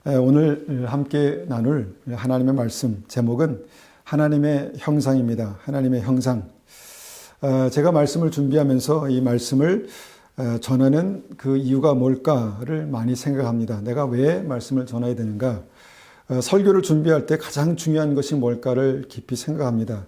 오늘 함께 나눌 하나님의 말씀 제목은 하나님의 형상입니다. 하나님의 형상. 제가 말씀을 준비하면서 이 말씀을 전하는 그 이유가 뭘까를 많이 생각합니다. 내가 왜 말씀을 전해야 되는가? 설교를 준비할 때 가장 중요한 것이 뭘까를 깊이 생각합니다.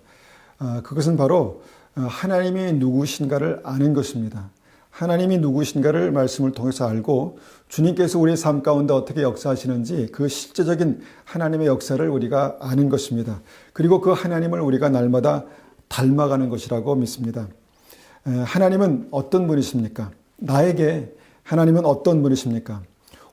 그것은 바로 하나님이 누구신가를 아는 것입니다. 하나님이 누구신가를 말씀을 통해서 알고 주님께서 우리의 삶 가운데 어떻게 역사하시는지 그 실제적인 하나님의 역사를 우리가 아는 것입니다. 그리고 그 하나님을 우리가 날마다 닮아가는 것이라고 믿습니다. 하나님은 어떤 분이십니까? 나에게 하나님은 어떤 분이십니까?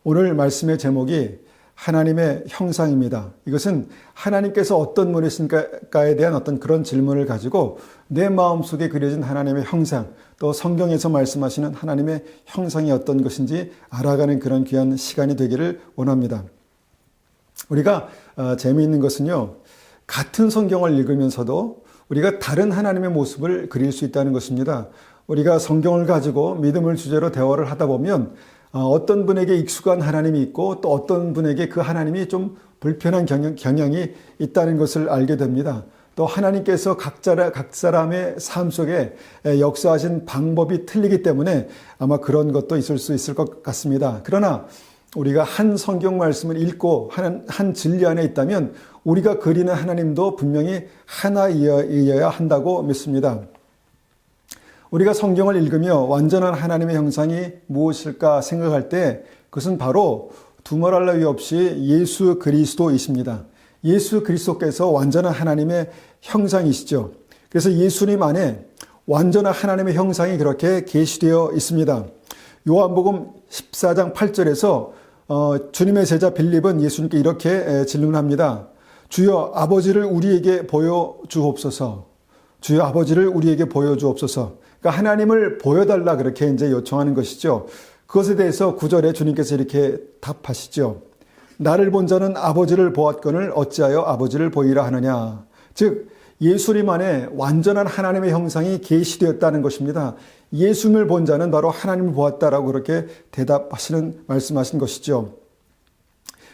오늘 말씀의 제목이 하나님의 형상입니다. 이것은 하나님께서 어떤 분이신가에 대한 어떤 그런 질문을 가지고 내 마음속에 그려진 하나님의 형상, 또 성경에서 말씀하시는 하나님의 형상이 어떤 것인지 알아가는 그런 귀한 시간이 되기를 원합니다. 우리가 재미있는 것은요, 같은 성경을 읽으면서도 우리가 다른 하나님의 모습을 그릴 수 있다는 것입니다. 우리가 성경을 가지고 믿음을 주제로 대화를 하다 보면 어떤 분에게 익숙한 하나님이 있고 또 어떤 분에게 그 하나님이 좀 불편한 경향이 있다는 것을 알게 됩니다. 또 하나님께서 각 사람의 삶 속에 역사하신 방법이 틀리기 때문에 아마 그런 것도 있을 수 있을 것 같습니다. 그러나 우리가 한 성경 말씀을 읽고 한 진리 안에 있다면 우리가 그리는 하나님도 분명히 하나이어야 한다고 믿습니다. 우리가 성경을 읽으며 완전한 하나님의 형상이 무엇일까 생각할 때 그것은 바로 두말할 나위 없이 예수 그리스도이십니다. 예수 그리스도께서 완전한 하나님의 형상이시죠. 그래서 예수님 안에 완전한 하나님의 형상이 그렇게 계시되어 있습니다. 요한복음 14장 8절에서 주님의 제자 빌립은 예수님께 이렇게 질문합니다. 주여 아버지를 우리에게 보여주옵소서. 주여 아버지를 우리에게 보여주옵소서. 그러니까 하나님을 보여달라 그렇게 이제 요청하는 것이죠. 그것에 대해서 9절에 주님께서 이렇게 답하시죠. 나를 본 자는 아버지를 보았거늘 어찌하여 아버지를 보이라 하느냐. 즉 예수님 안에 완전한 하나님의 형상이 계시되었다는 것입니다. 예수님을 본 자는 바로 하나님을 보았다라고 그렇게 말씀하신 것이죠.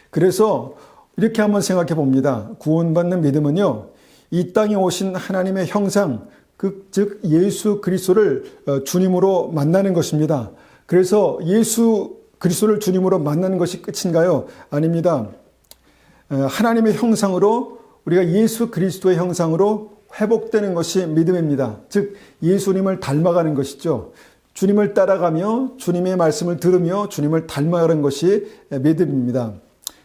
그래서 이렇게 한번 생각해 봅니다. 구원받는 믿음은요, 이 땅에 오신 하나님의 형상, 즉 예수 그리스도를 주님으로 만나는 것입니다. 그래서 예수 그리스도를 주님으로 만나는 것이 끝인가요? 아닙니다. 하나님의 형상으로 우리가 예수 그리스도의 형상으로 회복되는 것이 믿음입니다. 즉 예수님을 닮아가는 것이죠. 주님을 따라가며 주님의 말씀을 들으며 주님을 닮아가는 것이 믿음입니다.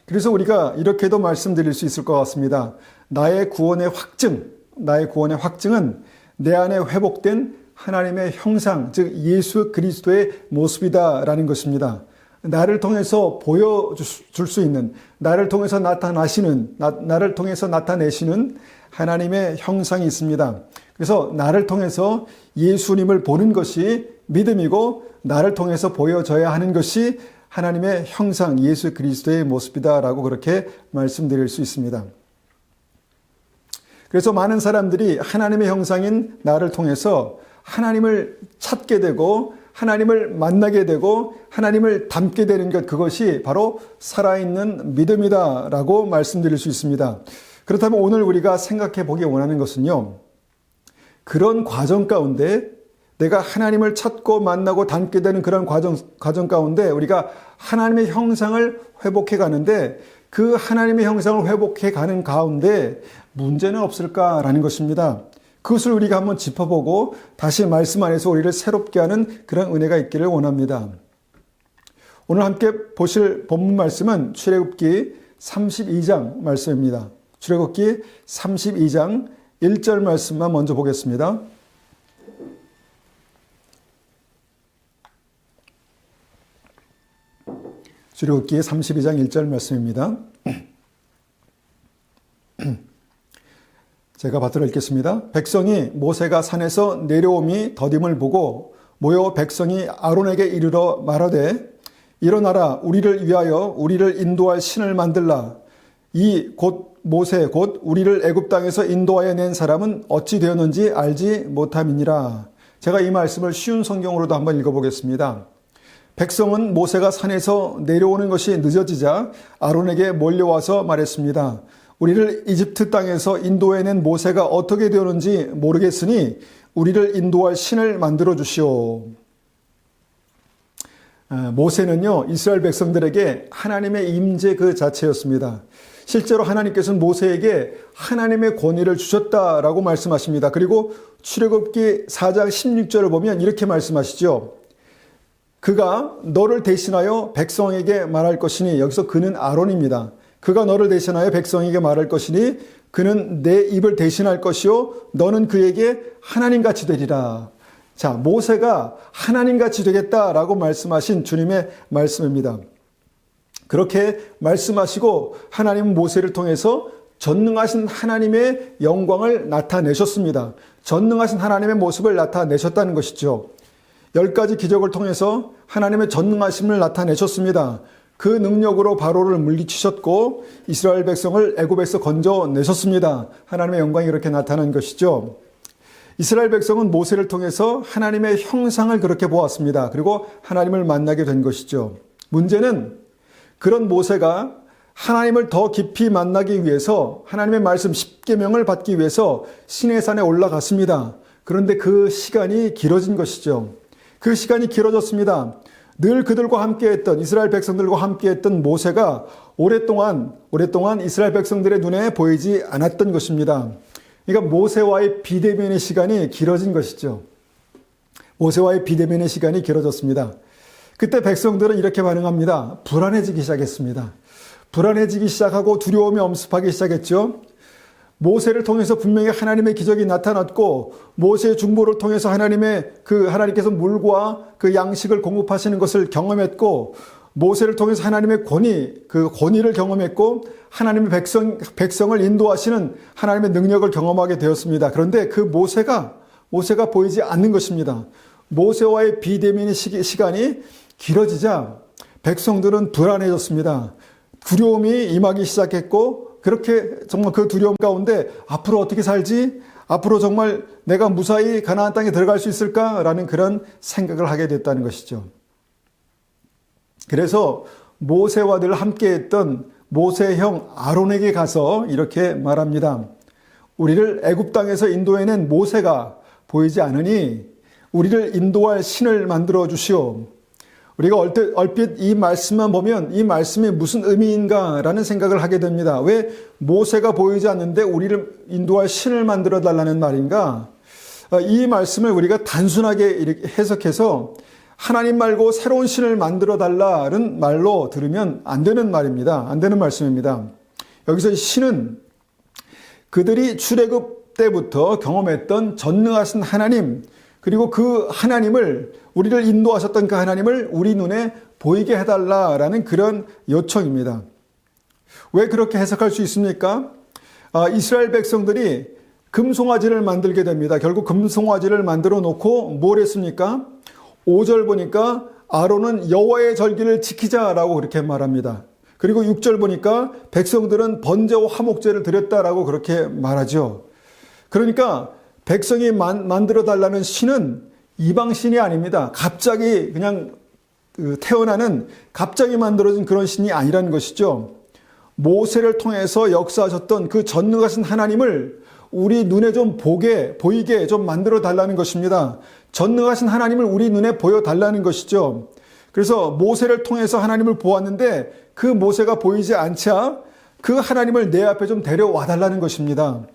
그래서 우리가 이렇게도 말씀드릴 수 있을 것 같습니다. 나의 구원의 확증은 내 안에 회복된 하나님의 형상, 즉 예수 그리스도의 모습이다라는 것입니다. 나를 통해서 보여줄 수 있는, 나를 통해서 나를 통해서 나타내시는 하나님의 형상이 있습니다. 그래서 나를 통해서 예수님을 보는 것이 믿음이고 나를 통해서 보여져야 하는 것이 하나님의 형상, 예수 그리스도의 모습이다라고 그렇게 말씀드릴 수 있습니다. 그래서 많은 사람들이 하나님의 형상인 나를 통해서 하나님을 찾게 되고 하나님을 만나게 되고 하나님을 닮게 되는 것, 그것이 바로 살아있는 믿음이다라고 말씀드릴 수 있습니다. 그렇다면 오늘 우리가 생각해 보기 원하는 것은요, 그런 과정 가운데 내가 하나님을 찾고 만나고 닮게 되는 그런 과정 가운데 우리가 하나님의 형상을 회복해 가는데 그 하나님의 형상을 회복해 가는 가운데 문제는 없을까라는 것입니다. 그것을 우리가 한번 짚어보고 다시 말씀 안에서 우리를 새롭게 하는 그런 은혜가 있기를 원합니다. 오늘 함께 보실 본문 말씀은 출애굽기 32장 말씀입니다. 출애굽기 32장 1절 말씀만 먼저 보겠습니다. 출애굽기 32장 1절 말씀입니다. 제가 받들어 읽겠습니다. 백성이 모세가 산에서 내려옴이 더딤을 보고 모여 백성이 아론에게 이르러 말하되 일어나라 우리를 위하여 우리를 인도할 신을 만들라. 이 곧 모세 곧 우리를 애굽 땅에서 인도하여 낸 사람은 어찌 되었는지 알지 못함이니라. 제가 이 말씀을 쉬운 성경으로도 한번 읽어보겠습니다. 백성은 모세가 산에서 내려오는 것이 늦어지자 아론에게 몰려와서 말했습니다. 우리를 이집트 땅에서 인도해낸 모세가 어떻게 되었는지 모르겠으니 우리를 인도할 신을 만들어 주시오. 모세는요, 이스라엘 백성들에게 하나님의 임재 그 자체였습니다. 실제로 하나님께서는 모세에게 하나님의 권위를 주셨다라고 말씀하십니다. 그리고 출애굽기 4장 16절을 보면 이렇게 말씀하시죠. 그가 너를 대신하여 백성에게 말할 것이니, 여기서 그는 아론입니다. 그가 너를 대신하여 백성에게 말할 것이니 그는 내 입을 대신할 것이요 너는 그에게 하나님같이 되리라. 자, 모세가 하나님같이 되겠다라고 말씀하신 주님의 말씀입니다. 그렇게 말씀하시고 하나님은 모세를 통해서 전능하신 하나님의 영광을 나타내셨습니다. 전능하신 하나님의 모습을 나타내셨다는 것이죠. 10가지 기적을 통해서 하나님의 전능하심을 나타내셨습니다. 그 능력으로 바로를 물리치셨고 이스라엘 백성을 애굽에서 건져내셨습니다. 하나님의 영광이 그렇게 나타난 것이죠. 이스라엘 백성은 모세를 통해서 하나님의 형상을 그렇게 보았습니다. 그리고 하나님을 만나게 된 것이죠. 문제는 그런 모세가 하나님을 더 깊이 만나기 위해서 하나님의 말씀 10계명을 받기 위해서 시내산에 올라갔습니다. 그런데 그 시간이 길어진 것이죠. 그 시간이 길어졌습니다. 늘 그들과 함께했던 이스라엘 백성들과 함께했던 모세가 오랫동안 이스라엘 백성들의 눈에 보이지 않았던 것입니다. 그러니까 모세와의 비대면의 시간이 길어진 것이죠. 모세와의 비대면의 시간이 길어졌습니다. 그때 백성들은 이렇게 반응합니다. 불안해지기 시작했습니다. 불안해지기 시작하고 두려움이 엄습하기 시작했죠. 모세를 통해서 분명히 하나님의 기적이 나타났고 모세의 중보를 통해서 하나님께서 물과 그 양식을 공급하시는 것을 경험했고 모세를 통해서 하나님의 그 권위를 경험했고 하나님의 백성을 인도하시는 하나님의 능력을 경험하게 되었습니다. 그런데 그 모세가 보이지 않는 것입니다. 모세와의 비대면의 시간이 길어지자 백성들은 불안해졌습니다. 두려움이 임하기 시작했고 그렇게 정말 그 두려움 가운데 앞으로 어떻게 살지? 앞으로 정말 내가 무사히 가나안 땅에 들어갈 수 있을까라는 그런 생각을 하게 됐다는 것이죠. 그래서 모세와 늘 함께했던 모세의 형 아론에게 가서 이렇게 말합니다. 우리를 애굽 땅에서 인도해낸 모세가 보이지 않으니 우리를 인도할 신을 만들어 주시오. 우리가 얼핏 이 말씀만 보면 이 말씀이 무슨 의미인가라는 생각을 하게 됩니다. 왜 모세가 보이지 않는데 우리를 인도할 신을 만들어 달라는 말인가? 이 말씀을 우리가 단순하게 이렇게 해석해서 하나님 말고 새로운 신을 만들어 달라는 말로 들으면 안 되는 말입니다. 안 되는 말씀입니다. 여기서 신은 그들이 출애굽 때부터 경험했던 전능하신 하나님, 그리고 그 하나님을, 우리를 인도하셨던 그 하나님을 우리 눈에 보이게 해달라라는 그런 요청입니다. 왜 그렇게 해석할 수 있습니까? 이스라엘 백성들이 금송아지를 만들게 됩니다. 결국 금송아지를 만들어 놓고 뭘 했습니까? 5절 보니까 아론은 여호와의 절기를 지키자라고 그렇게 말합니다. 그리고 6절 보니까 백성들은 번제와 화목제를 드렸다라고 그렇게 말하죠. 그러니까 백성이 만들어 달라는 신은 이방신이 아닙니다. 갑자기 그냥 태어나는 갑자기 만들어진 그런 신이 아니라는 것이죠. 모세를 통해서 역사하셨던 그 전능하신 하나님을 우리 눈에 좀 보이게 좀 만들어 달라는 것입니다. 전능하신 하나님을 우리 눈에 보여달라는 것이죠. 그래서 모세를 통해서 하나님을 보았는데 그 모세가 보이지 않자 그 하나님을 내 앞에 좀 데려와 달라는 것입니다.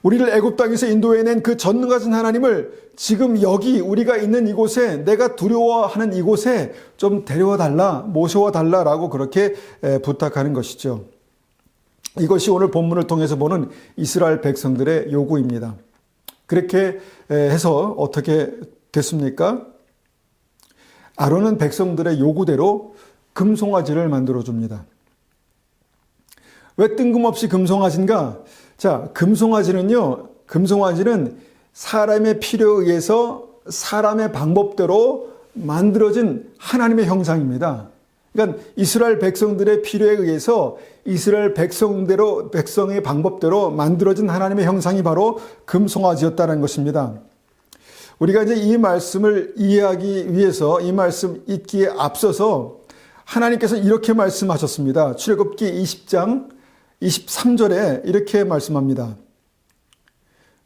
우리를 애굽 땅에서 인도해낸 그 전능하신 하나님을 지금 여기 우리가 있는 이곳에, 내가 두려워하는 이곳에 좀 데려와 달라, 모셔와 달라라고 그렇게 부탁하는 것이죠. 이것이 오늘 본문을 통해서 보는 이스라엘 백성들의 요구입니다. 그렇게 해서 어떻게 됐습니까? 아론은 백성들의 요구대로 금송아지를 만들어 줍니다. 왜 뜬금없이 금송아지인가? 자, 금송아지는 사람의 필요에 의해서 사람의 방법대로 만들어진 하나님의 형상입니다. 그러니까 이스라엘 백성들의 필요에 의해서 이스라엘 백성의 방법대로 만들어진 하나님의 형상이 바로 금송아지였다는 것입니다. 우리가 이제 이 말씀을 이해하기 위해서 이 말씀 읽기에 앞서서 하나님께서 이렇게 말씀하셨습니다. 출애굽기 20장 23절에 이렇게 말씀합니다.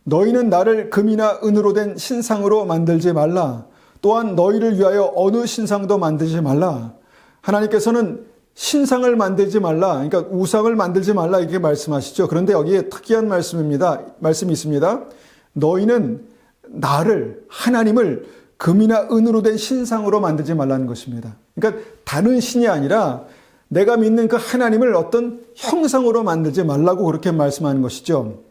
너희는 나를 금이나 은으로 된 신상으로 만들지 말라. 또한 너희를 위하여 어느 신상도 만들지 말라. 하나님께서는 신상을 만들지 말라. 그러니까 우상을 만들지 말라 이렇게 말씀하시죠. 그런데 여기에 특이한 말씀이 있습니다. 너희는 나를, 하나님을 금이나 은으로 된 신상으로 만들지 말라는 것입니다. 그러니까 다른 신이 아니라 내가 믿는 그 하나님을 어떤 형상으로 만들지 말라고 그렇게 말씀하는 것이죠.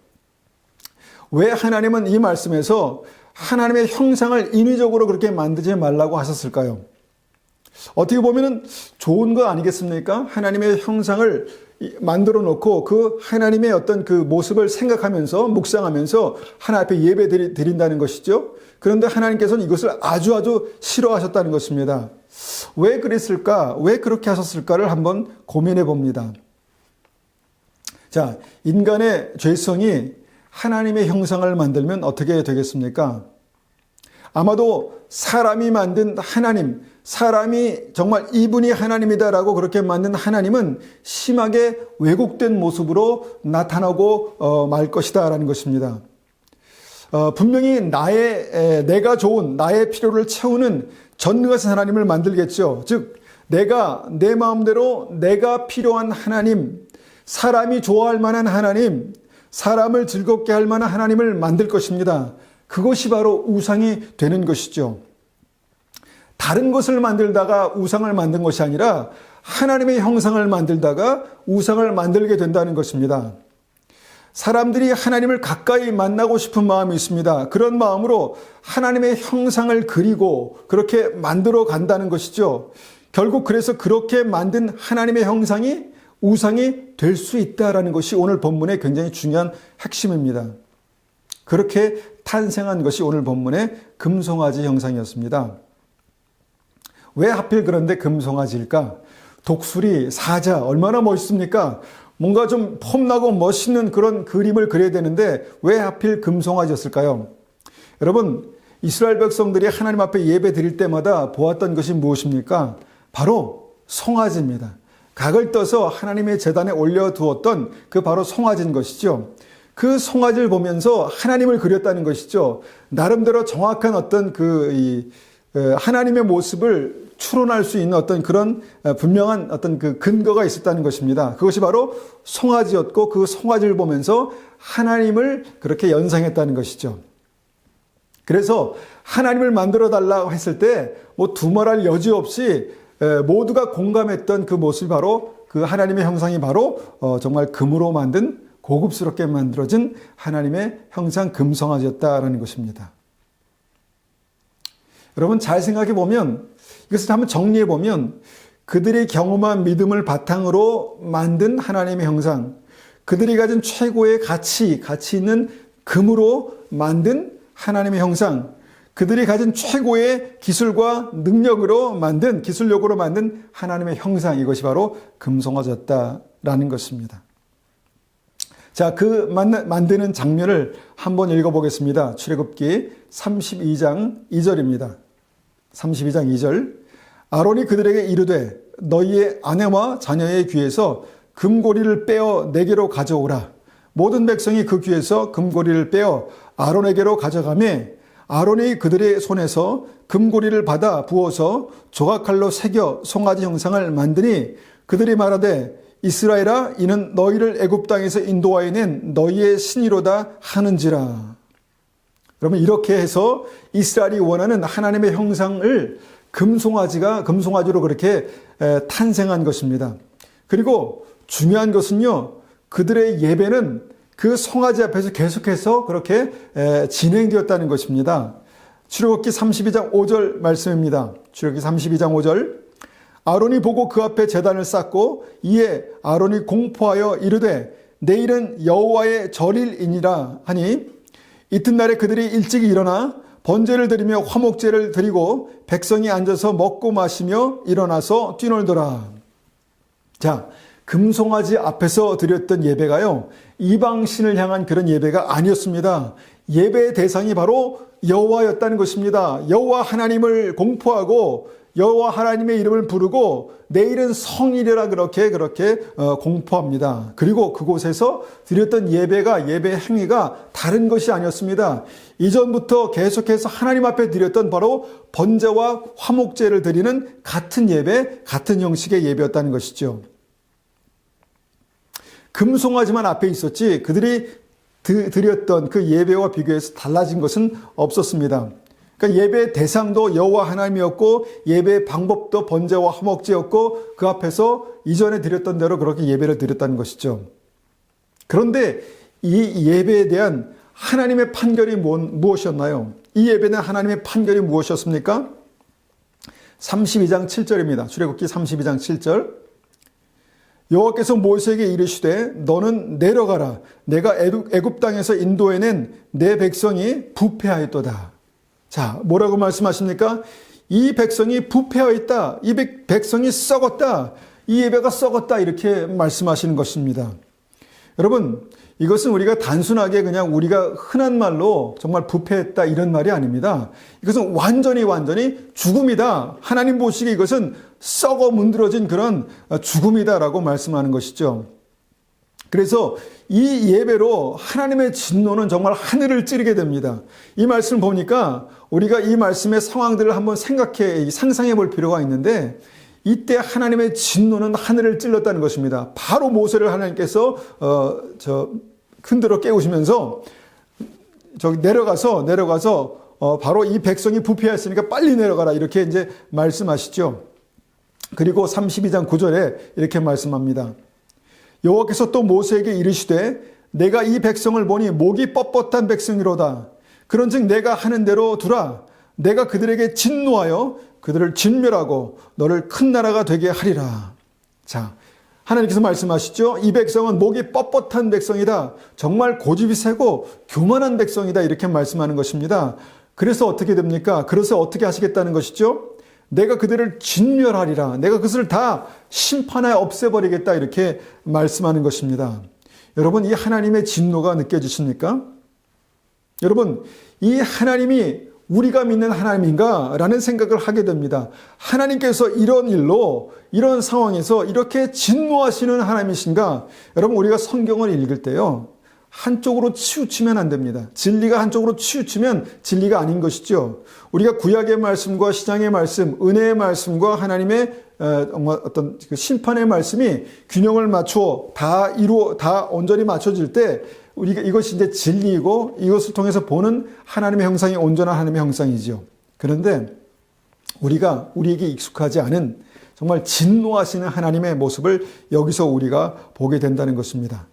왜 하나님은 이 말씀에서 하나님의 형상을 인위적으로 그렇게 만들지 말라고 하셨을까요? 어떻게 보면 좋은 거 아니겠습니까? 하나님의 형상을 만들어 놓고 그 하나님의 어떤 그 모습을 생각하면서 묵상하면서 하나님 앞에 예배 드린다는 것이죠. 그런데 하나님께서는 이것을 아주 싫어하셨다는 것입니다. 왜 그랬을까? 왜 그렇게 하셨을까를 한번 고민해 봅니다. 자, 인간의 죄성이 하나님의 형상을 만들면 어떻게 되겠습니까? 아마도 사람이 만든 하나님, 사람이 정말 이분이 하나님이다라고 그렇게 만든 하나님은 심하게 왜곡된 모습으로 나타나고 말 것이다라는 것입니다. 분명히 내가 좋은 나의 필요를 채우는 전능하신 하나님을 만들겠죠. 즉 내가 내 마음대로 내가 필요한 하나님, 사람이 좋아할 만한 하나님, 사람을 즐겁게 할 만한 하나님을 만들 것입니다. 그것이 바로 우상이 되는 것이죠. 다른 것을 만들다가 우상을 만든 것이 아니라 하나님의 형상을 만들다가 우상을 만들게 된다는 것입니다. 사람들이 하나님을 가까이 만나고 싶은 마음이 있습니다. 그런 마음으로 하나님의 형상을 그리고 그렇게 만들어 간다는 것이죠. 결국 그래서 그렇게 만든 하나님의 형상이 우상이 될 수 있다는 것이 오늘 본문의 굉장히 중요한 핵심입니다. 그렇게 탄생한 것이 오늘 본문의 금송아지 형상이었습니다. 왜 하필 그런데 금송아지일까? 독수리, 사자 얼마나 멋있습니까? 뭔가 좀 폼나고 멋있는 그런 그림을 그려야 되는데 왜 하필 금송아지였을까요? 여러분, 이스라엘 백성들이 하나님 앞에 예배 드릴 때마다 보았던 것이 무엇입니까? 바로 송아지입니다. 각을 떠서 하나님의 제단에 올려두었던 그 바로 송아지인 것이죠. 그 송아지를 보면서 하나님을 그렸다는 것이죠. 나름대로 정확한 어떤 하나님의 모습을 추론할 수 있는 어떤 그런 분명한 어떤 그 근거가 있었다는 것입니다. 그것이 바로 송아지였고 그 송아지를 보면서 하나님을 그렇게 연상했다는 것이죠. 그래서 하나님을 만들어 달라고 했을 때 뭐 두말할 여지 없이 모두가 공감했던 그 모습이 바로 그 하나님의 형상이 바로 정말 금으로 만든 고급스럽게 만들어진 하나님의 형상 금송아지였다라는 것입니다. 여러분 잘 생각해 보면 이것을 한번 정리해 보면 그들이 경험한 믿음을 바탕으로 만든 하나님의 형상, 그들이 가진 최고의 가치 있는 금으로 만든 하나님의 형상, 그들이 가진 최고의 기술과 능력으로 만든 기술력으로 만든 하나님의 형상, 이것이 바로 금송아지였다라는 것입니다. 자, 그 만드는 장면을 한번 읽어보겠습니다. 출애굽기 32장 2절입니다. 32장 2절. 아론이 그들에게 이르되 너희의 아내와 자녀의 귀에서 금고리를 빼어 내게로 가져오라. 모든 백성이 그 귀에서 금고리를 빼어 아론에게로 가져가매 아론이 그들의 손에서 금고리를 받아 부어서 조각칼로 새겨 송아지 형상을 만드니 그들이 말하되 이스라엘아 이는 너희를 애굽 땅에서 인도하여 낸 너희의 신이로다 하는지라. 그러면 이렇게 해서 이스라엘이 원하는 하나님의 형상을 금송아지로 그렇게 탄생한 것입니다. 그리고 중요한 것은요, 그들의 예배는 그 송아지 앞에서 계속해서 그렇게 진행되었다는 것입니다. 출애굽기 32장 5절 말씀입니다. 출애굽기 32장 5절. 아론이 보고 그 앞에 제단을 쌓고 이에 아론이 공포하여 이르되 내일은 여호와의 절일이니라 하니 이튿날에 그들이 일찍 일어나 번제를 드리며 화목제를 드리고 백성이 앉아서 먹고 마시며 일어나서 뛰놀더라. 자, 금송아지 앞에서 드렸던 예배가요, 이방신을 향한 그런 예배가 아니었습니다. 예배의 대상이 바로 여호와였다는 것입니다. 여호와 하나님을 공포하고 여호와 하나님의 이름을 부르고 내일은 성일이라 그렇게 공포합니다. 그리고 그곳에서 드렸던 예배 행위가 다른 것이 아니었습니다. 이전부터 계속해서 하나님 앞에 드렸던 바로 번제와 화목제를 드리는 같은 예배, 같은 형식의 예배였다는 것이죠. 금송아지만 앞에 있었지 그들이 드렸던 그 예배와 비교해서 달라진 것은 없었습니다. 그러니까 예배의 대상도 여호와 하나님이었고 예배의 방법도 번제와 화목제였고 그 앞에서 이전에 드렸던 대로 그렇게 예배를 드렸다는 것이죠. 그런데 이 예배에 대한 하나님의 판결이 무엇이었나요? 이 예배에 대한 하나님의 판결이 무엇이었습니까? 32장 7절입니다. 출애굽기 32장 7절. 여호와께서 모세에게 이르시되 너는 내려가라. 내가 애굽 땅에서 인도해낸 내 백성이 부패하였도다. 자, 뭐라고 말씀하십니까? 이 백성이 부패하였다. 이 백성이 썩었다. 이 예배가 썩었다. 이렇게 말씀하시는 것입니다. 여러분, 이것은 우리가 단순하게 그냥 우리가 흔한 말로 정말 부패했다 이런 말이 아닙니다. 이것은 완전히 죽음이다. 하나님 보시기에 이것은 썩어 문드러진 그런 죽음이다라고 말씀하는 것이죠. 그래서 이 예배로 하나님의 진노는 정말 하늘을 찌르게 됩니다. 이 말씀을 보니까 우리가 이 말씀의 상황들을 한번 상상해 볼 필요가 있는데 이때 하나님의 진노는 하늘을 찔렀다는 것입니다. 바로 모세를 하나님께서 흔들어 깨우시면서 저기 내려가서 바로 이 백성이 부패했으니까 빨리 내려가라 이렇게 이제 말씀하시죠. 그리고 32장 9절에 이렇게 말씀합니다. 여호와께서 또 모세에게 이르시되 내가 이 백성을 보니 목이 뻣뻣한 백성이로다. 그런즉 내가 하는 대로 두라. 내가 그들에게 진노하여 그들을 진멸하고 너를 큰 나라가 되게 하리라. 자, 하나님께서 말씀하시죠. 이 백성은 목이 뻣뻣한 백성이다. 정말 고집이 세고 교만한 백성이다. 이렇게 말씀하는 것입니다. 그래서 어떻게 됩니까? 그래서 어떻게 하시겠다는 것이죠? 내가 그들을 진멸하리라. 내가 그것을 다 심판하여 없애버리겠다. 이렇게 말씀하는 것입니다. 여러분, 이 하나님의 진노가 느껴지십니까? 여러분, 이 하나님이 우리가 믿는 하나님인가? 라는 생각을 하게 됩니다. 하나님께서 이런 일로, 이런 상황에서 이렇게 진노하시는 하나님이신가? 여러분, 우리가 성경을 읽을 때요, 한쪽으로 치우치면 안 됩니다. 진리가 한쪽으로 치우치면 진리가 아닌 것이죠. 우리가 구약의 말씀과 신약의 말씀, 은혜의 말씀과 하나님의 어떤 심판의 말씀이 균형을 맞추어 다 온전히 맞춰질 때 우리가 이것이 이제 진리이고 이것을 통해서 보는 하나님의 형상이 온전한 하나님의 형상이죠. 그런데 우리에게 익숙하지 않은 정말 진노하시는 하나님의 모습을 여기서 우리가 보게 된다는 것입니다.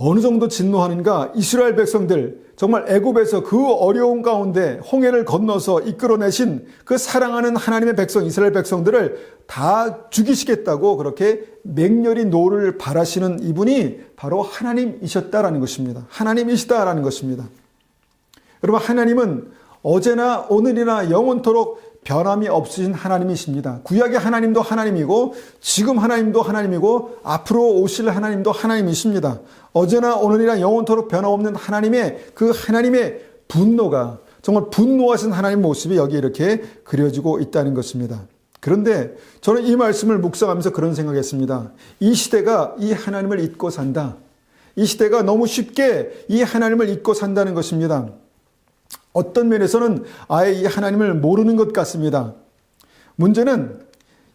어느 정도 진노하는가? 이스라엘 백성들, 정말 애굽에서 그 어려운 가운데 홍해를 건너서 이끌어내신 그 사랑하는 하나님의 백성, 이스라엘 백성들을 다 죽이시겠다고 그렇게 맹렬히 노를 바라시는 이분이 바로 하나님이셨다라는 것입니다. 하나님이시다라는 것입니다. 여러분, 하나님은 어제나 오늘이나 영원토록 변함이 없으신 하나님이십니다. 구약의 하나님도 하나님이고 지금 하나님도 하나님이고 앞으로 오실 하나님도 하나님이십니다. 어제나 오늘이나 영원토록 변함없는 하나님의 그 하나님의 분노가 정말 분노하신 하나님의 모습이 여기 이렇게 그려지고 있다는 것입니다. 그런데 저는 이 말씀을 묵상하면서 그런 생각했습니다. 이 시대가 이 하나님을 잊고 산다. 이 시대가 너무 쉽게 이 하나님을 잊고 산다는 것입니다. 어떤 면에서는 아예 이 하나님을 모르는 것 같습니다. 문제는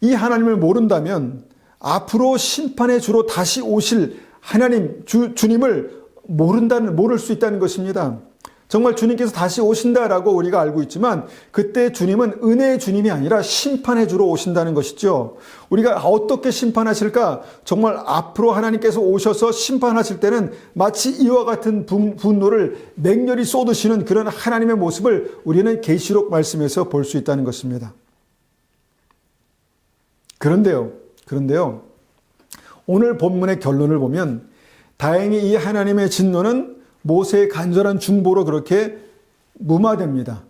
이 하나님을 모른다면 앞으로 심판의 주로 다시 오실 하나님, 주님을 모를 수 있다는 것입니다. 정말 주님께서 다시 오신다라고 우리가 알고 있지만 그때 주님은 은혜의 주님이 아니라 심판의 주로 오신다는 것이죠. 우리가 어떻게 심판하실까? 정말 앞으로 하나님께서 오셔서 심판하실 때는 마치 이와 같은 분노를 맹렬히 쏟으시는 그런 하나님의 모습을 우리는 계시록 말씀에서 볼 수 있다는 것입니다. 그런데요. 오늘 본문의 결론을 보면 다행히 이 하나님의 진노는 모세의 간절한 중보로 그렇게 무마됩니다.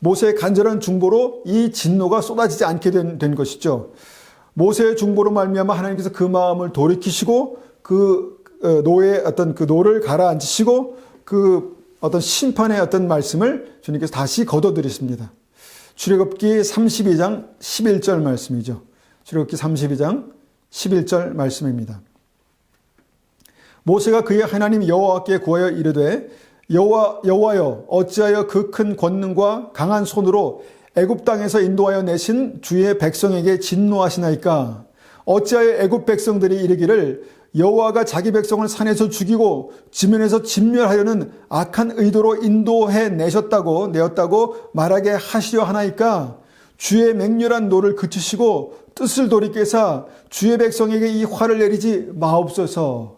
모세의 간절한 중보로 이 진노가 쏟아지지 않게 된 것이죠. 모세의 중보로 말미암아 하나님께서 그 마음을 돌이키시고 그 노의 어떤 그 노를 가라앉히시고 그 어떤 심판의 어떤 말씀을 주님께서 다시 거둬들이십니다. 출애굽기 32장 11절 말씀이죠. 출애굽기 32장 11절 말씀입니다. 모세가 그의 하나님 여호와께 구하여 이르되 여호와여 어찌하여 그 큰 권능과 강한 손으로 애굽 땅에서 인도하여 내신 주의 백성에게 진노하시나이까. 어찌하여 애굽 백성들이 이르기를 여호와가 자기 백성을 산에서 죽이고 지면에서 진멸하려는 악한 의도로 인도해 내었다고 말하게 하시려 하나이까. 주의 맹렬한 노를 그치시고 뜻을 돌이켜사 주의 백성에게 이 화를 내리지 마옵소서.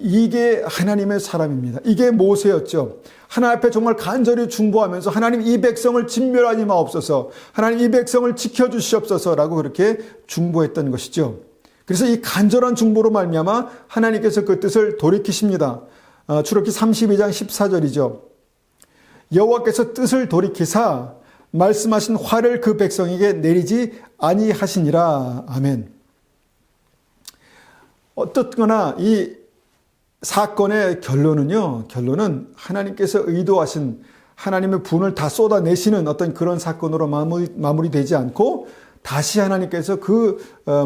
이게 하나님의 사람입니다. 이게 모세였죠. 하나님 앞에 정말 간절히 중보하면서 하나님 이 백성을 진멸하지 마옵소서, 하나님 이 백성을 지켜주시옵소서라고 그렇게 중보했던 것이죠. 그래서 이 간절한 중보로 말미암아 하나님께서 그 뜻을 돌이키십니다. 출애굽기 32장 14절이죠. 여호와께서 뜻을 돌이키사 말씀하신 화를 그 백성에게 내리지 아니하시니라. 아멘. 어떻거나 이 사건의 결론은 하나님께서 의도하신 하나님의 분을 다 쏟아내시는 어떤 그런 사건으로 마무리되지 않고 다시 하나님께서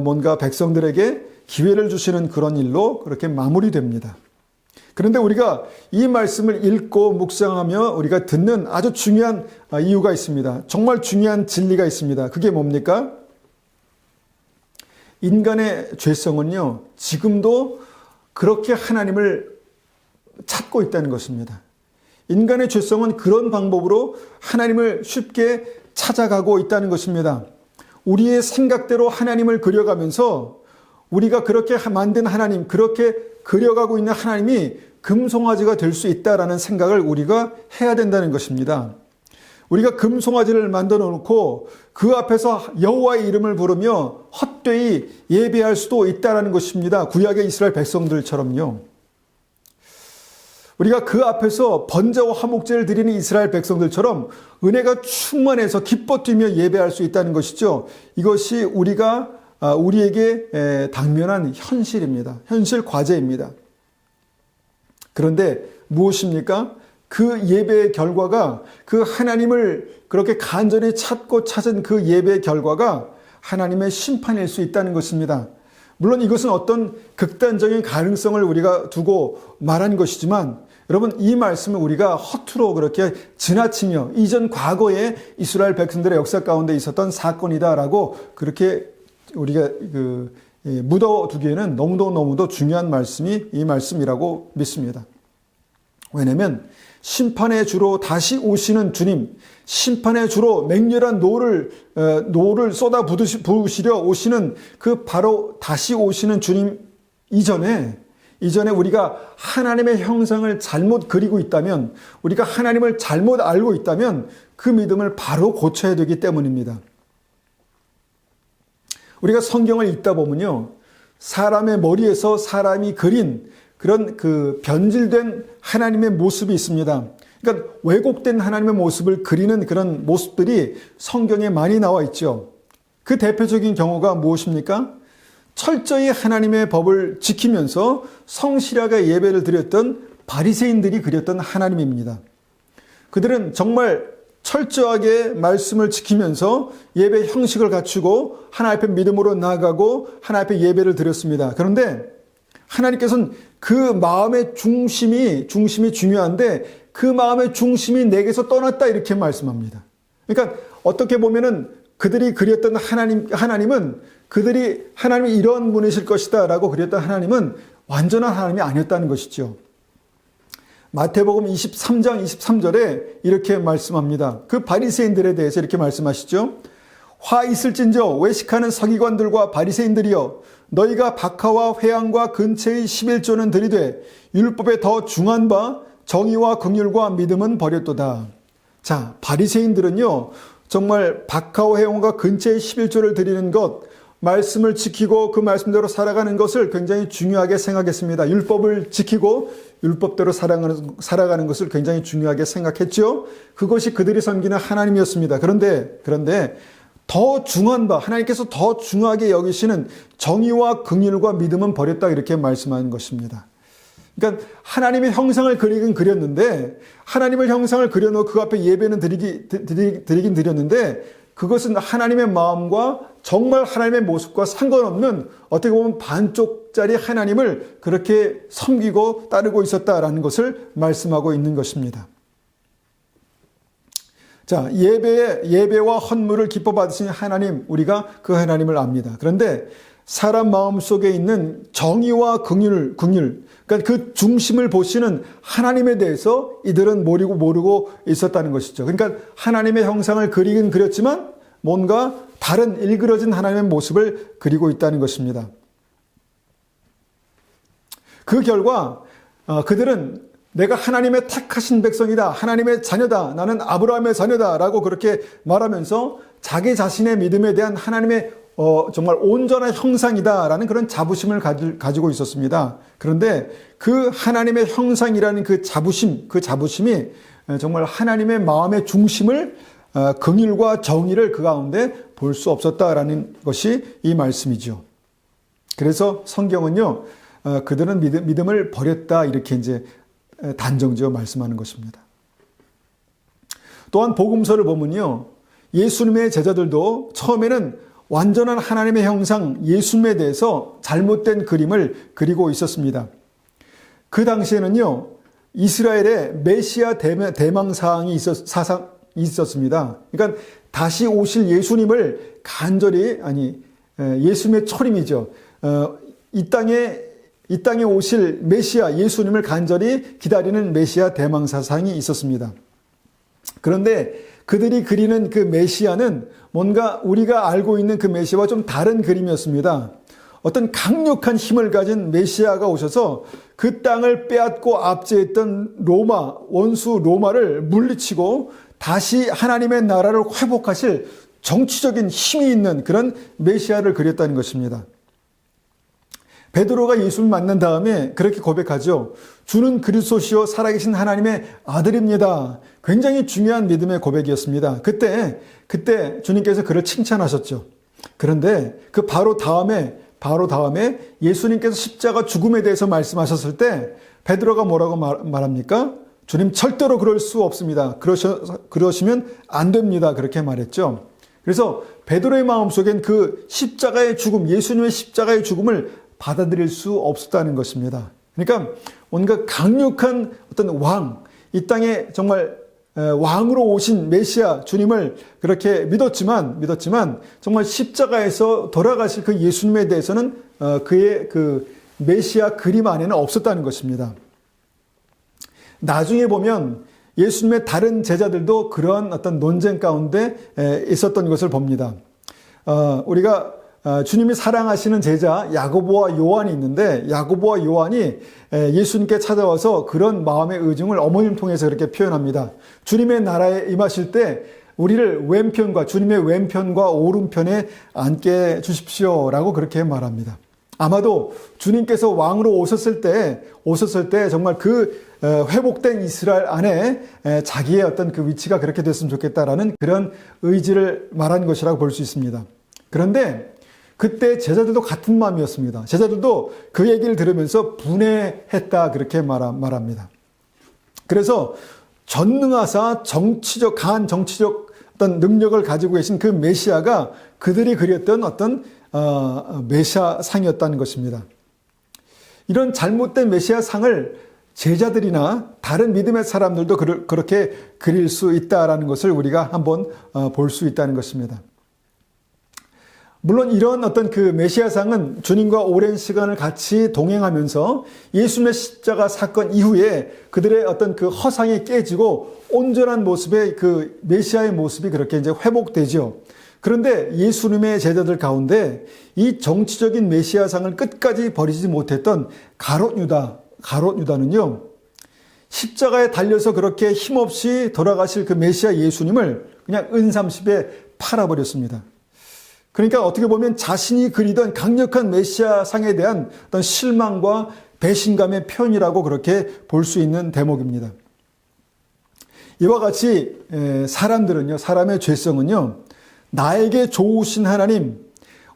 뭔가 백성들에게 기회를 주시는 그런 일로 그렇게 마무리됩니다. 그런데 우리가 이 말씀을 읽고 묵상하며 우리가 듣는 아주 중요한 이유가 있습니다. 정말 중요한 진리가 있습니다. 그게 뭡니까? 인간의 죄성은요, 지금도 그렇게 하나님을 찾고 있다는 것입니다. 인간의 죄성은 그런 방법으로 하나님을 쉽게 찾아가고 있다는 것입니다. 우리의 생각대로 하나님을 그려가면서 우리가 그렇게 만든 하나님, 그렇게 그려가고 있는 하나님이 금송아지가 될 수 있다라는 생각을 우리가 해야 된다는 것입니다. 우리가 금송아지를 만들어 놓고 그 앞에서 여호와의 이름을 부르며 헛되이 예배할 수도 있다는 것입니다. 구약의 이스라엘 백성들처럼요. 우리가 그 앞에서 번제와 화목제를 드리는 이스라엘 백성들처럼 은혜가 충만해서 기뻐 뛰며 예배할 수 있다는 것이죠. 이것이 우리에게 당면한 현실입니다. 현실 과제입니다. 그런데 무엇입니까? 그 예배의 결과가, 그 하나님을 그렇게 간절히 찾은 그 예배의 결과가 하나님의 심판일 수 있다는 것입니다. 물론 이것은 어떤 극단적인 가능성을 우리가 두고 말한 것이지만, 여러분, 이 말씀을 우리가 허투루 그렇게 지나치며 이전 과거에 이스라엘 백성들의 역사 가운데 있었던 사건이다라고 그렇게 우리가 묻어두기에는 너무도 중요한 말씀이 이 말씀이라고 믿습니다. 왜냐하면 심판의 주로 다시 오시는 주님, 심판의 주로 맹렬한 노를 쏟아 부으시려 오시는 그 바로 다시 오시는 주님 이전에 우리가 하나님의 형상을 잘못 그리고 있다면, 우리가 하나님을 잘못 알고 있다면 그 믿음을 바로 고쳐야 되기 때문입니다. 우리가 성경을 읽다 보면요, 사람의 머리에서 사람이 그린 그런 변질된 하나님의 모습이 있습니다. 그러니까 왜곡된 하나님의 모습을 그리는 그런 모습들이 성경에 많이 나와 있죠. 그 대표적인 경우가 무엇입니까? 철저히 하나님의 법을 지키면서 성실하게 예배를 드렸던 바리새인들이 그렸던 하나님입니다. 그들은 정말 철저하게 말씀을 지키면서 예배 형식을 갖추고 하나님 앞에 믿음으로 나아가고 하나님 앞에 예배를 드렸습니다. 그런데 하나님께서는 그 마음의 중심이 중요한데 그 마음의 중심이 내게서 떠났다 이렇게 말씀합니다. 그러니까 어떻게 보면은 그들이 그렸던 하나님은 그들이 하나님이 이런 분이실 것이다 라고 그렸던 하나님은 완전한 하나님이 아니었다는 것이죠. 마태복음 23장 23절에 이렇게 말씀합니다. 그 바리새인들에 대해서 이렇게 말씀하시죠. 화 있을진저 외식하는 서기관들과 바리새인들이여, 너희가 박하와 회향과 근체의 11조는 들이되 율법에 더 중한 바 정의와 긍휼과 믿음은 버렸도다. 자, 바리새인들은요, 정말 박하와 회향과 근체의 11조를 드리는 것, 말씀을 지키고 그 말씀대로 살아가는 것을 굉장히 중요하게 생각했습니다. 율법을 지키고 율법대로 살아가는 것을 굉장히 중요하게 생각했죠. 그것이 그들이 섬기는 하나님이었습니다. 그런데 더 중한 바, 하나님께서 더 중하게 여기시는 정의와 긍휼과 믿음은 버렸다, 이렇게 말씀하는 것입니다. 그러니까 하나님의 형상을 그리긴 그렸는데, 하나님의 형상을 그려놓고 그 앞에 예배는 드리긴 드렸는데, 그것은 하나님의 마음과 정말 하나님의 모습과 상관없는, 어떻게 보면 반쪽짜리 하나님을 그렇게 섬기고 따르고 있었다라는 것을 말씀하고 있는 것입니다. 자, 예배와 헌물을 기뻐 받으신 하나님, 우리가 그 하나님을 압니다. 그런데 사람 마음 속에 있는 정의와 긍휼, 그러니까 그 중심을 보시는 하나님에 대해서 이들은 모르고 있었다는 것이죠. 그러니까 하나님의 형상을 그리긴 그렸지만 뭔가 다른 일그러진 하나님의 모습을 그리고 있다는 것입니다. 그 결과 그들은 내가 하나님의 택하신 백성이다, 하나님의 자녀다, 나는 아브라함의 자녀다 라고 그렇게 말하면서 자기 자신의 믿음에 대한 하나님의 정말 온전한 형상이다 라는 그런 자부심을 가지고 있었습니다. 그런데 그 하나님의 형상이라는 그 자부심이 정말 하나님의 마음의 중심을, 긍휼과 정의를 그 가운데 볼 수 없었다라는 것이 이 말씀이죠. 그래서 성경은요, 그들은 믿음을 버렸다, 이렇게 이제 단정지어 말씀하는 것입니다. 또한 복음서를 보면요, 예수님의 제자들도 처음에는 완전한 하나님의 형상 예수님에 대해서 잘못된 그림을 그리고 있었습니다. 그 당시에는요, 이스라엘의 메시아 대망사항이 있었습니다. 그러니까 다시 오실 예수님을 간절히, 예수님의 초림이죠. 이 땅에 오실 메시아 예수님을 간절히 기다리는 메시아 대망사상이 있었습니다. 그런데 그들이 그리는 그 메시아는 뭔가 우리가 알고 있는 그 메시아와 좀 다른 그림이었습니다. 어떤 강력한 힘을 가진 메시아가 오셔서 그 땅을 빼앗고 압제했던 원수 로마를 물리치고 다시 하나님의 나라를 회복하실 정치적인 힘이 있는 그런 메시아를 그렸다는 것입니다. 베드로가 예수를 만난 다음에 그렇게 고백하죠. 주는 그리스도시요 살아계신 하나님의 아들입니다. 굉장히 중요한 믿음의 고백이었습니다. 그때 주님께서 그를 칭찬하셨죠. 그런데 그 바로 다음에 예수님께서 십자가 죽음에 대해서 말씀하셨을 때 베드로가 뭐라고 말합니까? 주님, 절대로 그럴 수 없습니다. 그러시면 안 됩니다. 그렇게 말했죠. 그래서 베드로의 마음속엔 그 십자가의 죽음, 예수님의 십자가의 죽음을 받아들일 수 없었다는 것입니다. 그러니까 뭔가 강력한 어떤 왕, 이 땅에 정말 왕으로 오신 메시아 주님을 그렇게 믿었지만 정말 십자가에서 돌아가실 그 예수님에 대해서는 그의 그 메시아 그림 안에는 없었다는 것입니다. 나중에 보면 예수님의 다른 제자들도 그러한 어떤 논쟁 가운데 있었던 것을 봅니다. 우리가 주님이 사랑하시는 제자 야고보와 요한이 있는데, 야고보와 요한이 예수님께 찾아와서 그런 마음의 의중을 어머님 통해서 그렇게 표현합니다. 주님의 나라에 임하실 때 우리를 주님의 왼편과 오른편에 앉게 주십시오 라고 그렇게 말합니다. 아마도 주님께서 왕으로 오셨을 때 정말 그 회복된 이스라엘 안에 자기의 어떤 그 위치가 그렇게 됐으면 좋겠다라는 그런 의지를 말한 것이라고 볼 수 있습니다. 그런데 그때 제자들도 같은 마음이었습니다. 제자들도 그 얘기를 들으면서 분해했다, 그렇게 말합니다. 그래서 전능하사 강한 정치적 어떤 능력을 가지고 계신 그 메시아가 그들이 그렸던 어떤 메시아상이었다는 것입니다. 이런 잘못된 메시아상을 제자들이나 다른 믿음의 사람들도 그렇게 그릴 수 있다라는 것을 우리가 한번 볼 수 있다는 것입니다. 물론 이런 어떤 그 메시아상은 주님과 오랜 시간을 같이 동행하면서 예수님의 십자가 사건 이후에 그들의 어떤 그 허상이 깨지고 온전한 모습의 그 메시아의 모습이 그렇게 이제 회복되죠. 그런데 예수님의 제자들 가운데 이 정치적인 메시아상을 끝까지 버리지 못했던 가롯 유다는요, 십자가에 달려서 그렇게 힘없이 돌아가실 그 메시아 예수님을 그냥 은삼십에 팔아버렸습니다. 그러니까 어떻게 보면 자신이 그리던 강력한 메시아상에 대한 어떤 실망과 배신감의 표현이라고 그렇게 볼 수 있는 대목입니다. 이와 같이 사람의 죄성은요, 나에게 좋으신 하나님,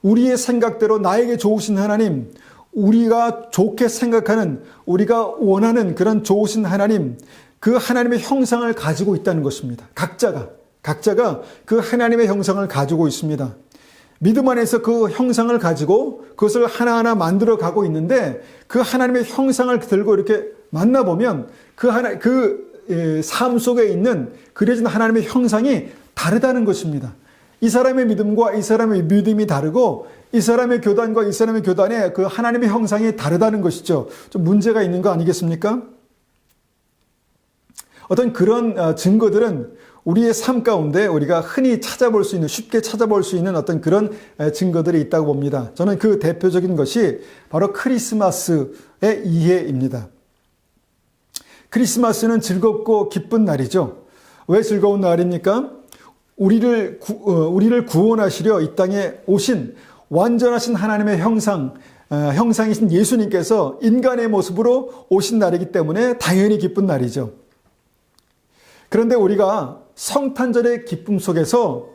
우리의 생각대로 나에게 좋으신 하나님, 우리가 좋게 생각하는, 우리가 원하는 그런 좋으신 하나님, 그 하나님의 형상을 가지고 있다는 것입니다. 각자가 그 하나님의 형상을 가지고 있습니다. 믿음 안에서 그 형상을 가지고 그것을 하나하나 만들어 가고 있는데, 그 하나님의 형상을 들고 이렇게 만나보면 그 삶 속에 있는 그려진 하나님의 형상이 다르다는 것입니다. 이 사람의 믿음과 이 사람의 믿음이 다르고, 이 사람의 교단과 이 사람의 교단의 그 하나님의 형상이 다르다는 것이죠. 좀 문제가 있는 거 아니겠습니까? 어떤 그런 증거들은 우리의 삶 가운데 우리가 흔히 찾아볼 수 있는, 쉽게 찾아볼 수 있는 어떤 그런 증거들이 있다고 봅니다. 저는 그 대표적인 것이 바로 크리스마스의 이해입니다. 크리스마스는 즐겁고 기쁜 날이죠. 왜 즐거운 날입니까? 우리를 구원하시려 이 땅에 오신 완전하신 하나님의 형상이신 예수님께서 인간의 모습으로 오신 날이기 때문에 당연히 기쁜 날이죠. 그런데 우리가 성탄절의 기쁨 속에서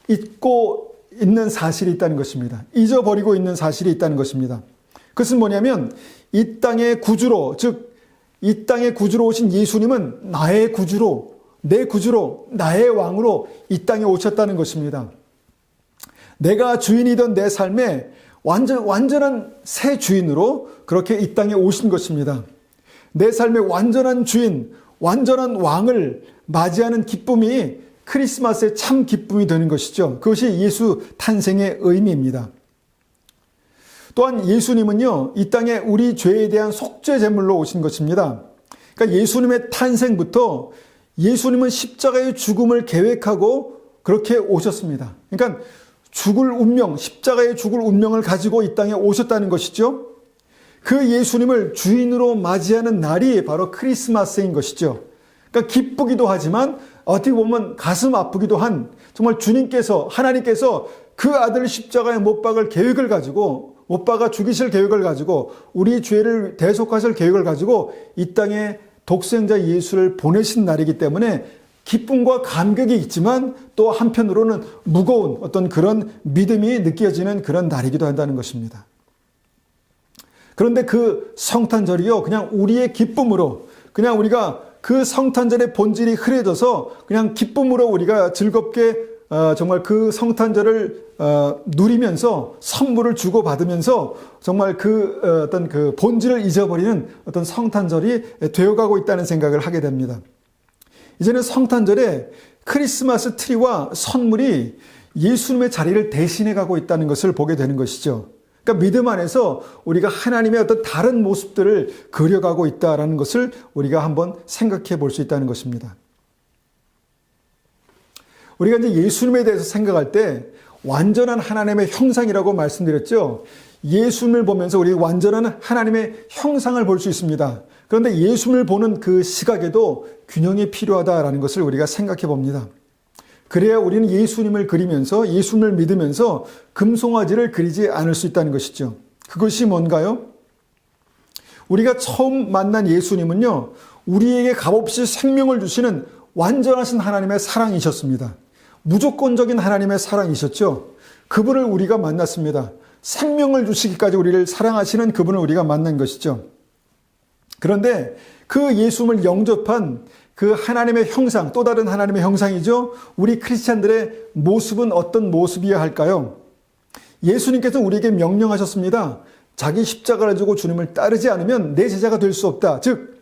잊고 있는 사실이 있다는 것입니다. 잊어버리고 있는 사실이 있다는 것입니다. 그것은 뭐냐면, 이 땅의 구주로, 즉 이 땅의 구주로 오신 예수님은 나의 구주로, 내 구주로, 나의 왕으로 이 땅에 오셨다는 것입니다. 내가 주인이던 내 삶에 완전한 새 주인으로 그렇게 이 땅에 오신 것입니다. 내 삶의 완전한 주인, 완전한 왕을 맞이하는 기쁨이 크리스마스의 참 기쁨이 되는 것이죠. 그것이 예수 탄생의 의미입니다. 또한 예수님은요, 이 땅에 우리 죄에 대한 속죄 제물로 오신 것입니다. 그러니까 예수님의 탄생부터 예수님은 십자가의 죽음을 계획하고 그렇게 오셨습니다. 그러니까 죽을 운명, 십자가의 죽을 운명을 가지고 이 땅에 오셨다는 것이죠. 그 예수님을 주인으로 맞이하는 날이 바로 크리스마스인 것이죠. 그러니까 기쁘기도 하지만 어떻게 보면 가슴 아프기도 한, 정말 하나님께서 그 아들 십자가에 못 박을 계획을 가지고, 못 박아 죽이실 계획을 가지고, 우리 죄를 대속하실 계획을 가지고 이 땅에 독생자 예수를 보내신 날이기 때문에 기쁨과 감격이 있지만 또 한편으로는 무거운 어떤 그런 믿음이 느껴지는 그런 날이기도 한다는 것입니다. 그런데 그 성탄절이요, 그냥 우리의 기쁨으로, 그냥 우리가 그 성탄절의 본질이 흐려져서 그냥 기쁨으로 우리가 즐겁게 정말 그 성탄절을 누리면서 선물을 주고받으면서 정말 어떤 그 본질을 잊어버리는 어떤 성탄절이 되어가고 있다는 생각을 하게 됩니다. 이제는 성탄절에 크리스마스 트리와 선물이 예수님의 자리를 대신해 가고 있다는 것을 보게 되는 것이죠. 그러니까 믿음 안에서 우리가 하나님의 어떤 다른 모습들을 그려가고 있다는 것을 우리가 한번 생각해 볼 수 있다는 것입니다. 우리가 이제 예수님에 대해서 생각할 때 완전한 하나님의 형상이라고 말씀드렸죠. 예수님을 보면서 우리 완전한 하나님의 형상을 볼 수 있습니다. 그런데 예수님을 보는 그 시각에도 균형이 필요하다라는 것을 우리가 생각해 봅니다. 그래야 우리는 예수님을 그리면서, 예수님을 믿으면서 금송아지를 그리지 않을 수 있다는 것이죠. 그것이 뭔가요? 우리가 처음 만난 예수님은요, 우리에게 값없이 생명을 주시는 완전하신 하나님의 사랑이셨습니다. 무조건적인 하나님의 사랑이셨죠. 그분을 우리가 만났습니다. 생명을 주시기까지 우리를 사랑하시는 그분을 우리가 만난 것이죠. 그런데 그 예수님을 영접한 그 하나님의 형상, 또 다른 하나님의 형상이죠. 우리 크리스찬들의 모습은 어떤 모습이어야 할까요? 예수님께서 우리에게 명령하셨습니다. 자기 십자가를 지고 주님을 따르지 않으면 내 제자가 될 수 없다. 즉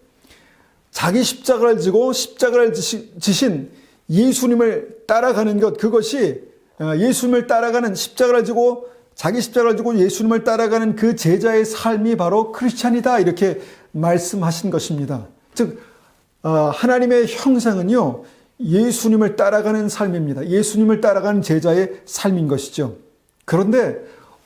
자기 십자가를 지고 십자가를 지신 예수님을 따라가는 것, 그것이 예수님을 따라가는, 십자가를 지고 자기 십자가를 지고 예수님을 따라가는 그 제자의 삶이 바로 크리스찬이다, 이렇게 말씀하신 것입니다. 즉 하나님의 형상은요, 예수님을 따라가는 삶입니다. 예수님을 따라가는 제자의 삶인 것이죠. 그런데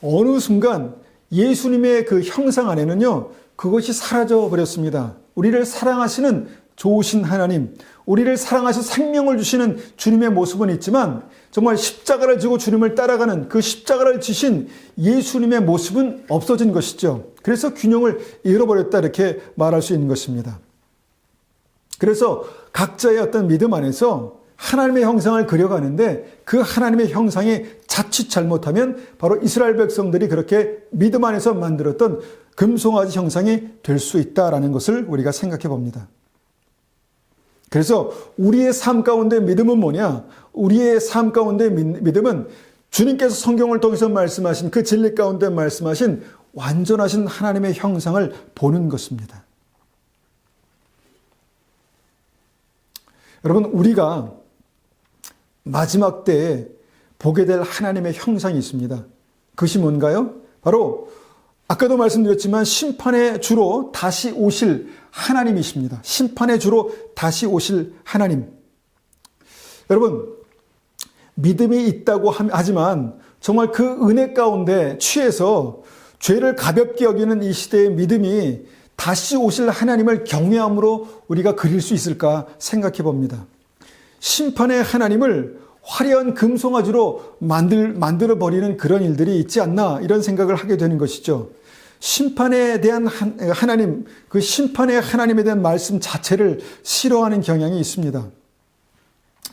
어느 순간 예수님의 그 형상 안에는요, 그것이 사라져 버렸습니다. 우리를 사랑하시는 좋으신 하나님, 우리를 사랑하셔서 생명을 주시는 주님의 모습은 있지만 정말 십자가를 지고 주님을 따라가는 그 십자가를 지신 예수님의 모습은 없어진 것이죠. 그래서 균형을 잃어버렸다, 이렇게 말할 수 있는 것입니다. 그래서 각자의 어떤 믿음 안에서 하나님의 형상을 그려가는데 그 하나님의 형상이 자칫 잘못하면 바로 이스라엘 백성들이 그렇게 믿음 안에서 만들었던 금송아지 형상이 될 수 있다라는 것을 우리가 생각해 봅니다. 그래서 우리의 삶 가운데 믿음은 뭐냐? 우리의 삶 가운데 믿음은 주님께서 성경을 통해서 말씀하신 그 진리 가운데 말씀하신 완전하신 하나님의 형상을 보는 것입니다. 여러분, 우리가 마지막 때에 보게 될 하나님의 형상이 있습니다. 그것이 뭔가요? 바로 아까도 말씀드렸지만 심판의 주로 다시 오실 하나님이십니다. 심판의 주로 다시 오실 하나님. 여러분, 믿음이 있다고 하지만 정말 그 은혜 가운데 취해서 죄를 가볍게 여기는 이 시대의 믿음이 다시 오실 하나님을 경외함으로 우리가 그릴 수 있을까 생각해 봅니다. 심판의 하나님을 화려한 금송아지로 만들어버리는 그런 일들이 있지 않나 이런 생각을 하게 되는 것이죠. 심판에 대한 하나님, 그 심판의 하나님에 대한 말씀 자체를 싫어하는 경향이 있습니다.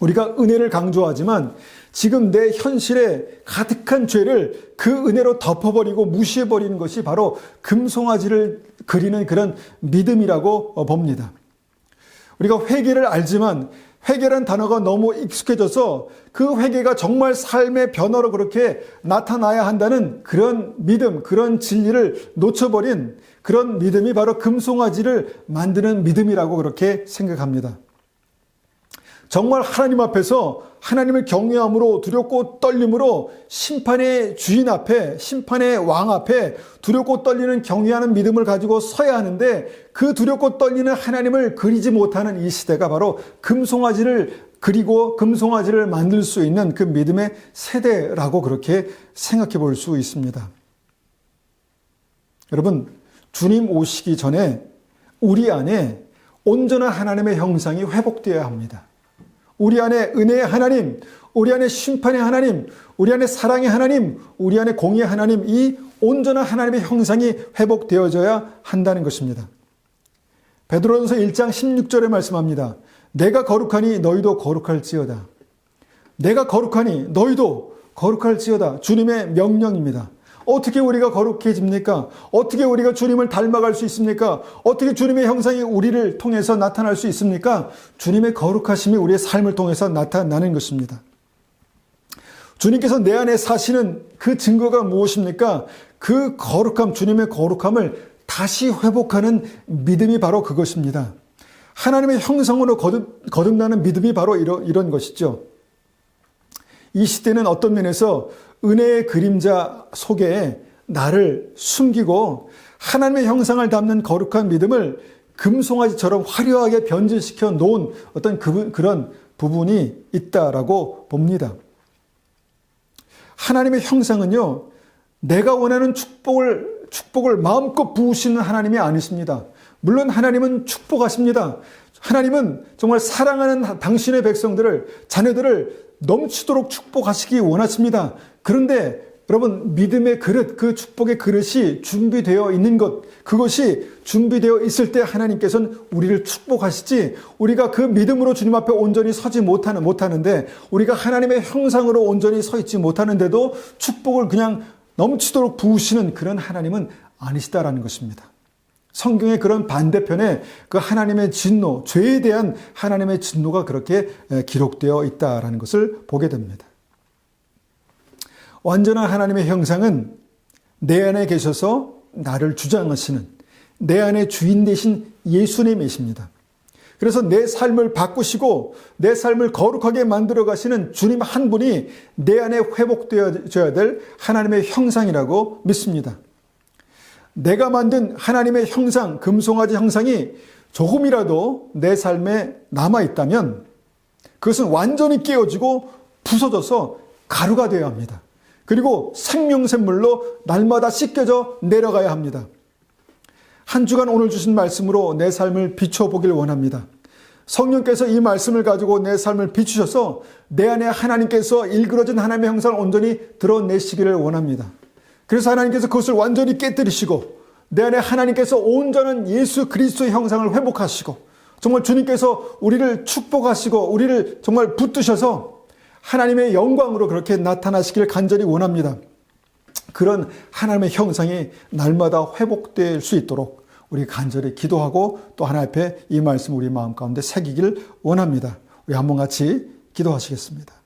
우리가 은혜를 강조하지만 지금 내 현실에 가득한 죄를 그 은혜로 덮어버리고 무시해버리는 것이 바로 금송아지를 그리는 그런 믿음이라고 봅니다. 우리가 회개를 알지만 회개라는 단어가 너무 익숙해져서 그 회개가 정말 삶의 변화로 그렇게 나타나야 한다는 그런 믿음, 그런 진리를 놓쳐버린 그런 믿음이 바로 금송아지를 만드는 믿음이라고 그렇게 생각합니다. 정말 하나님 앞에서 하나님을 경외함으로 두렵고 떨림으로 심판의 주인 앞에, 심판의 왕 앞에 두렵고 떨리는 경외하는 믿음을 가지고 서야 하는데 그 두렵고 떨리는 하나님을 그리지 못하는 이 시대가 바로 금송아지를 그리고 금송아지를 만들 수 있는 그 믿음의 세대라고 그렇게 생각해 볼 수 있습니다. 여러분, 주님 오시기 전에 우리 안에 온전한 하나님의 형상이 회복되어야 합니다. 우리 안에 은혜의 하나님, 우리 안에 심판의 하나님, 우리 안에 사랑의 하나님, 우리 안에 공의의 하나님, 이 온전한 하나님의 형상이 회복되어져야 한다는 것입니다. 베드로전서 1장 16절에 말씀합니다. 내가 거룩하니 너희도 거룩할지어다. 내가 거룩하니 너희도 거룩할지어다. 주님의 명령입니다. 어떻게 우리가 거룩해집니까? 어떻게 우리가 주님을 닮아갈 수 있습니까? 어떻게 주님의 형상이 우리를 통해서 나타날 수 있습니까? 주님의 거룩하심이 우리의 삶을 통해서 나타나는 것입니다. 주님께서 내 안에 사시는 그 증거가 무엇입니까? 그 거룩함, 주님의 거룩함을 다시 회복하는 믿음이 바로 그것입니다. 하나님의 형상으로 거듭나는 믿음이 바로 이런 것이죠. 이 시대는 어떤 면에서 은혜의 그림자 속에 나를 숨기고 하나님의 형상을 담는 거룩한 믿음을 금송아지처럼 화려하게 변질시켜 놓은 어떤 그런 부분이 있다라고 봅니다. 하나님의 형상은요, 내가 원하는 축복을 마음껏 부으시는 하나님이 아니십니다. 물론 하나님은 축복하십니다. 하나님은 정말 사랑하는 당신의 백성들을, 자녀들을 넘치도록 축복하시기 원하십니다. 그런데 여러분, 믿음의 그릇, 그 축복의 그릇이 준비되어 있는 것, 그것이 준비되어 있을 때 하나님께서는 우리를 축복하시지, 우리가 그 믿음으로 주님 앞에 온전히 서지 못하는데, 우리가 하나님의 형상으로 온전히 서 있지 못하는데도 축복을 그냥 넘치도록 부으시는 그런 하나님은 아니시다라는 것입니다. 성경의 그런 반대편에 그 하나님의 진노, 죄에 대한 하나님의 진노가 그렇게 기록되어 있다라는 것을 보게 됩니다. 완전한 하나님의 형상은 내 안에 계셔서 나를 주장하시는 내 안에 주인 되신 예수님이십니다. 그래서 내 삶을 바꾸시고 내 삶을 거룩하게 만들어 가시는 주님 한 분이 내 안에 회복되어져야 될 하나님의 형상이라고 믿습니다. 내가 만든 하나님의 형상, 금송아지 형상이 조금이라도 내 삶에 남아있다면 그것은 완전히 깨어지고 부서져서 가루가 되어야 합니다. 그리고 생명샘물로 날마다 씻겨져 내려가야 합니다. 한 주간 오늘 주신 말씀으로 내 삶을 비춰보길 원합니다. 성령께서 이 말씀을 가지고 내 삶을 비추셔서 내 안에 하나님께서 일그러진 하나님의 형상을 온전히 드러내시기를 원합니다. 그래서 하나님께서 그것을 완전히 깨뜨리시고 내 안에 하나님께서 온전한 예수 그리스도의 형상을 회복하시고 정말 주님께서 우리를 축복하시고 우리를 정말 붙드셔서 하나님의 영광으로 그렇게 나타나시길 간절히 원합니다. 그런 하나님의 형상이 날마다 회복될 수 있도록 우리 간절히 기도하고 또 하나님 앞에 이 말씀 우리 마음 가운데 새기길 원합니다. 우리 한번 같이 기도하시겠습니다.